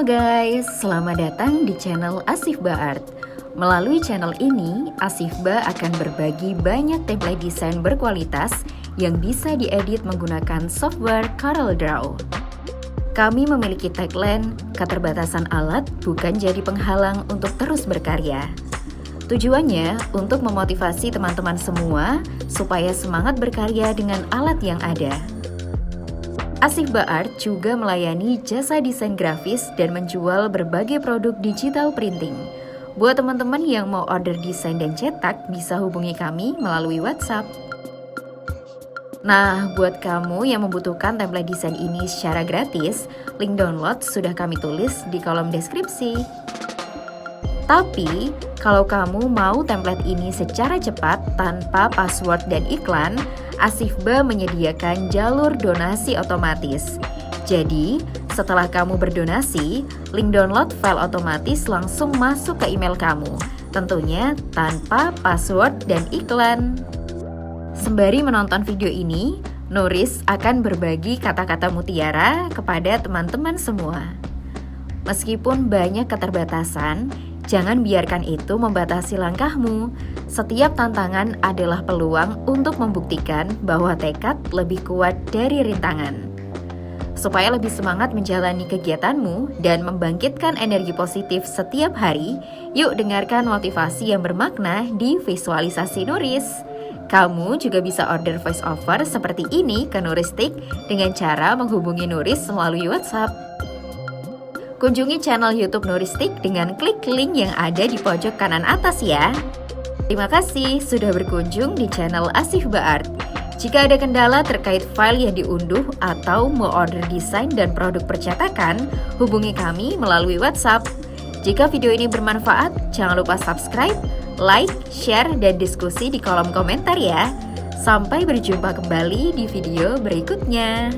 guys, selamat datang di channel Asifba Art. Melalui channel ini, Asifba akan berbagi banyak template desain berkualitas yang bisa diedit menggunakan software CorelDRAW. Kami memiliki tagline, keterbatasan alat bukan jadi penghalang untuk terus berkarya. Tujuannya untuk memotivasi teman-teman semua supaya semangat berkarya dengan alat yang ada. Asifba Art juga melayani jasa desain grafis dan menjual berbagai produk digital printing. Buat teman-teman yang mau order desain dan cetak, bisa hubungi kami melalui WhatsApp. Nah, buat kamu yang membutuhkan template desain ini secara gratis, link download sudah kami tulis di kolom deskripsi. Tapi, kalau kamu mau template ini secara cepat tanpa password dan iklan, Asifba menyediakan jalur donasi otomatis. Jadi, setelah kamu berdonasi, link download file otomatis langsung masuk ke email kamu, tentunya tanpa password dan iklan. Sembari menonton video ini, Nuris akan berbagi kata-kata mutiara kepada teman-teman semua. Meskipun banyak keterbatasan, jangan biarkan itu membatasi langkahmu. Setiap tantangan adalah peluang untuk membuktikan bahwa tekad lebih kuat dari rintangan. Supaya lebih semangat menjalani kegiatanmu dan membangkitkan energi positif setiap hari, yuk dengarkan motivasi yang bermakna di visualisasi Nuris. Kamu juga bisa order voice over seperti ini ke Nuristik dengan cara menghubungi Nuris melalui WhatsApp. Kunjungi channel YouTube Nuristik dengan klik link yang ada di pojok kanan atas ya. Terima kasih sudah berkunjung di channel Asifba Art. Jika ada kendala terkait file yang diunduh atau mau order desain dan produk percetakan, hubungi kami melalui WhatsApp. Jika video ini bermanfaat, jangan lupa subscribe, like, share, dan diskusi di kolom komentar ya. Sampai berjumpa kembali di video berikutnya.